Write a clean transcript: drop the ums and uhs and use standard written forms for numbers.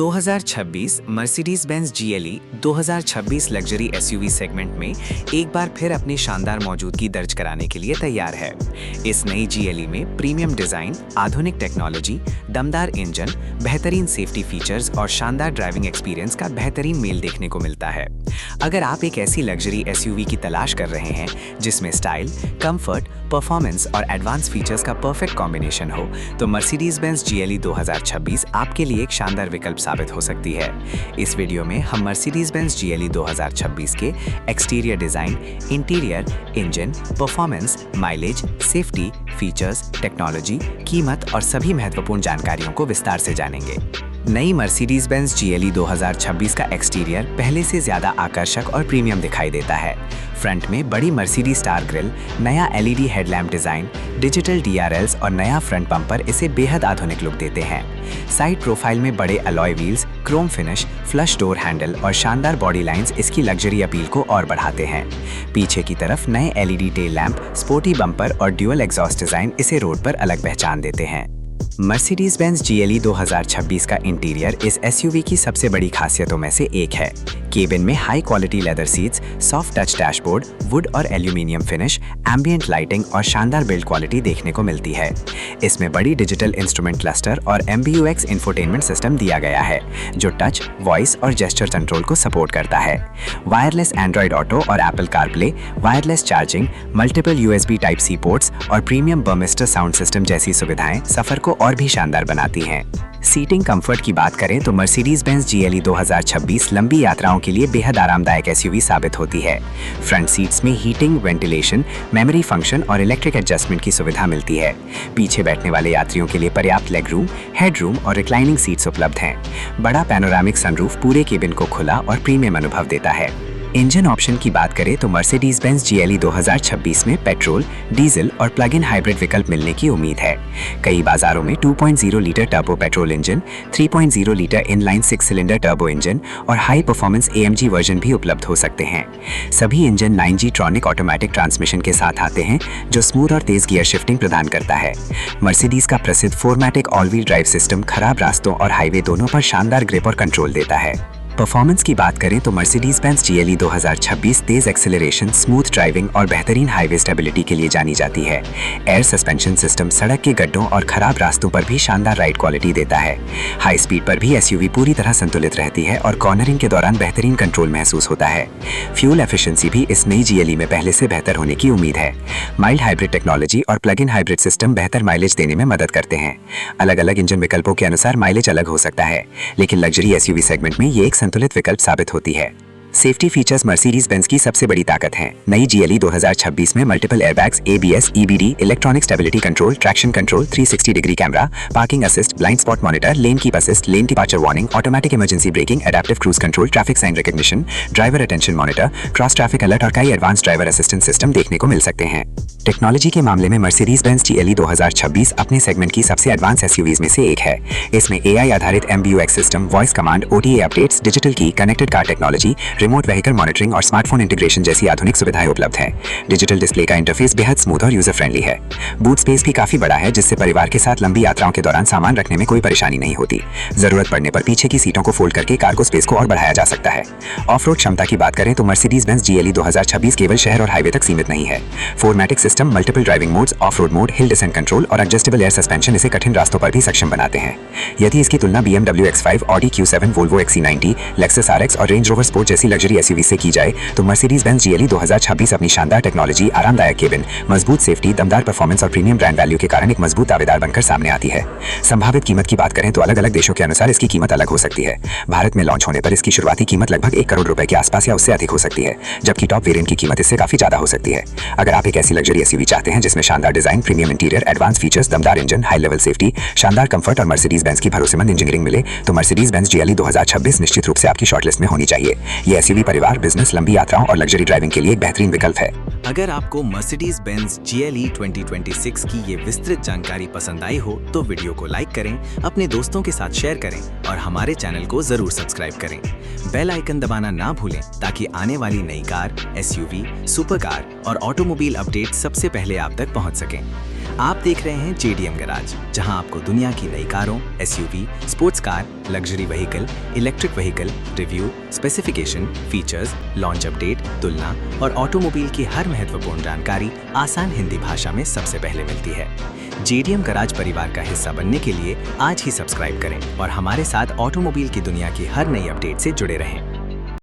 2026 Mercedes Benz GLE 2026 luxury SUV segment में एक बार फिर अपनी शानदार मौजूदगी दर्ज कराने के लिए तैयार है। इस नई GLE में प्रीमियम डिजाइन, आधुनिक टेक्नोलॉजी, दमदार इंजन, बेहतरीन सेफ्टी फीचर्स और शानदार ड्राइविंग एक्सपीरियंस का बेहतरीन मेल देखने को मिलता है। अगर आप एक ऐसी लग्जरी SUV की तलाश कर रहे हैं जिसमें स्टाइल, कंफर्ट, परफॉर्मेंस और एडवांस फीचर्स का परफेक्ट कॉम्बिनेशन हो, तो मर्सिडीज बेंज GLE 2026 आपके लिए एक शानदार विकल्प साबित हो सकती है। इस वीडियो में हम मर्सिडीज बेंज GLE 2026 के exterior design, interior, engine, performance, mileage, safety, features, technology, कीमत और सभी महत्वपूर्ण जानकारियों को विस्तार से जानेंगे। नई मर्सिडीज बेंज GLE 2026 का एक्सटीरियर पहले से ज्यादा आकर्षक और प्रीमियम दिखाई देता है। फ्रंट में बड़ी मर्सिडीज स्टार ग्रिल, नया LED headlamp design, digital DRLs और नया फ्रंट बम्पर इसे बेहद आधुनिक लुक देते हैं। साइड प्रोफाइल में बड़े alloy wheels, Chrome finish, flush door handle और शानदार बॉडी लाइंस इसकी लग्जरी अपील को और बढ़ाते हैं। पीछे की तरफ नए LED tail lamp, sporty bumper और ड्यूअल एग्जॉस्ट डिजाइन इसे रोड पर अलग पहचान देते हैं। मर्सिडीज बेंज GLE 2026 का इंटीरियर इस SUV की सबसे बड़ी खासियतों में से एक है। केबिन में high quality leather seats, soft touch dashboard, would और एल्यूमिनियम फिनिश, एम्बिएंट लाइटिंग और शानदार बिल्ड क्वालिटी देखने को मिलती है। इसमें बड़ी डिजिटल इंस्ट्रूमेंट क्लस्टर और MBUX इंफोटेनमेंट सिस्टम दिया गया है, जो टच, वॉइस और जेस्चर कंट्रोल को सपोर्ट करता है। वायरलेस एंड्रॉइड ऑटो और Apple CarPlay, wireless charging, multiple USB Type-C ports और प्रीमियम बर्मिस्टर साउंड सिस्टम जैसी सुविधाएं सफर को और भी शानदार बनाती हैं। सीटिंग कंफर्ट की बात करें तो मर्सिडीज बेंज GLE 2026 लंबी यात्राओं के लिए बेहद आरामदायक SUV साबित होती है। फ्रंट सीट्स में हीटिंग, वेंटिलेशन, मेमोरी फंक्शन और इलेक्ट्रिक एडजस्टमेंट की सुविधा मिलती है। पीछे बैठने वाले यात्रियों के लिए पर्याप्त लेग रूम, हेड रूम और रिक्लाइनिंग सीट्स उपलब्ध हैं। बड़ा पैनोरामिक सनरूफ पूरे केबिन को खुला और प्रीमियम अनुभव देता है। इंजन ऑप्शन की बात करें तो मर्सिडीज बेंज GLE 2026 में पेट्रोल, डीजल और प्लग इन हाइब्रिड विकल्प मिलने की उम्मीद है। कई बाजारों में 2.0 litre turbo petrol engine, 3.0 litre inline 6 cylinder turbo engine और हाई परफॉर्मेंस AMG वर्जन भी उपलब्ध हो सकते हैं। सभी इंजन 9G ट्रॉनिक ऑटोमेटिक ट्रांसमिशन के साथ आते हैं, जो स्मूथ और तेज गियर शिफ्टिंग प्रदान करता है। मर्सिडीज का प्रसिद्ध 4मैटिक ऑल व्हील ड्राइव सिस्टम खराब रास्तों और हाईवे दोनों पर शानदार ग्रिप और कंट्रोल देता है। परफॉर्मेंस की बात करें तो मर्सिडीज बेंज GLE 2026 तेज एक्सेलरेशन, स्मूथ ड्राइविंग और बेहतरीन हाईवे स्टेबिलिटी के लिए जानी जाती है। एयर सस्पेंशन सिस्टम सड़क के गड्ढों और खराब रास्तों पर भी शानदार राइड क्वालिटी देता है। हाई स्पीड पर भी SUV पूरी तरह संतुलित रहती है और कॉर्नरिंग के दौरान बेहतरीन कंट्रोल महसूस होता है। फ्यूल एफिशिएंसी भी इस नई GLE में पहले से बेहतर होने की उम्मीद है। माइल्ड हाइब्रिड टेक्नोलॉजी और प्लग इन हाइब्रिड सिस्टम बेहतर माइलेज देने में मदद करते हैं। अलग अलग इंजन विकल्पों के अनुसार माइलेज अलग हो सकता है, लेकिन लग्जरी SUV सेगमेंट में ये एक संतुलित विकल्प साबित होती है। सेफ्टी फीचर्स मर्सिडीज बेंज की सबसे बड़ी ताकत हैं। नई GLE 2026 में multiple airbags, ABS, EBD, electronic stability control, traction control, 360 degree camera, parking assist, blind spot monitor, lane keep assist, lane departure warning, automatic emergency braking, adaptive cruise control, traffic sign recognition, driver attention monitor, cross traffic alert और कई advance driver assistant system देखने को मिल सकते हैं। Technology के मामले में Mercedes Benz GLE 2026 अपने सेगमेंट की सबसे एडवांस SUVs में से एक है। इसमें AI आधारित MBUX system, voice command, OTA updates, digital की, connected car technology, remote vehicle monitoring और स्मार्टफोन इंटीग्रेशन जैसी आधुनिक सुविधाएं उपलब्ध हैं। डिजिटल डिस्प्ले का इंटरफेस बेहद स्मूथ और यूजर फ्रेंडली है। बूट स्पेस भी काफी बड़ा है, जिससे परिवार के साथ लंबी यात्राओं के दौरान सामान रखने में कोई परेशानी नहीं होती। जरूरत पड़ने पर पीछे की सीटों को फोल्ड करके कार्गो स्पेस को और बढ़ाया जा सकता है। ऑफ रोड क्षमता की बात करें तो मर्सिडीज बेंज GLE 2026 केवल शहर और हाईवे तक सीमित नहीं है। 4मैटिक system, multiple driving modes, off road mode, hill descent control और एडजस्टेबल एयर सस्पेंशन इसे कठिन रास्तों पर भी सक्षम बनाते हैं। यदि इसकी तुलना BMW X5, Audi Q7, Volvo XC90, Lexus RX और Range Rover Sport जैसी लग्जरी SUV से की जाए तो मर्सिडीज बेंज GLE 2026 अपनी शानदार टेक्नोलॉजी, आरामदायक केबिन, मजबूत सेफ्टी, दमदार परफॉर्मेंस और प्रीमियम ब्रांड वैल्यू के कारण एक मजबूत दावेदार बनकर सामने आती है। संभावित कीमत की बात करें तो अलग अलग देशों के अनुसार इसकी कीमत अलग हो सकती है। भारत में लॉन्च होने पर इसकी शुरुआती कीमत लगभग 1 करोड़ रुपए के आसपास या उससे अधिक हो सकती है, जबकि टॉप वेरिएंट की कीमत इससे काफी ज्यादा हो सकती है। अगर आप एक ऐसी लग्जरी SUV चाहते हैं जिसमें शानदार design, premium interior, advance features, दमदार इंजन, हाई लेवल सेफ्टी, शानदार कंफर्ट और मर्सिडीज बेंज की भरोसेमंद इंजीनियरिंग मिले, तो मर्सिडीज बेंज GLE 2026 निश्चित रूप से आपकी शॉर्टलिस्ट में होनी चाहिए। ये SUV परिवार, बिजनेस, लंबी यात्राओं और लग्जरी ड्राइविंग के लिए एक बेहतरीन विकल्प है। अगर आपको मर्सिडीज बेंज GLE 2026 की ये विस्तृत जानकारी पसंद आई हो तो वीडियो को लाइक करें, अपने दोस्तों के साथ शेयर करें और हमारे चैनल को जरूर सब्सक्राइब करें। बेल आइकन दबाना ना भूलें ताकि आने वाली नई कार, SUV, सुपर कार और ऑटोमोबाइल अपडेट सबसे पहले आप तक पहुंच सकें। आप देख रहे हैं JDM गैराज, जहां आपको दुनिया की नई कारों, SUV, sports car, luxury vehicle, electric vehicle, review, specification, features, launch update, तुलना और ऑटोमोबाइल की हर महत्वपूर्ण जानकारी आसान हिंदी भाषा में सबसे पहले मिलती है। JDM गैराज परिवार का हिस्सा बनने के लिए आज ही सब्सक्राइब करें और हमारे साथ ऑटोमोबाइल की दुनिया की हर नई अपडेट से जुड़े रहें।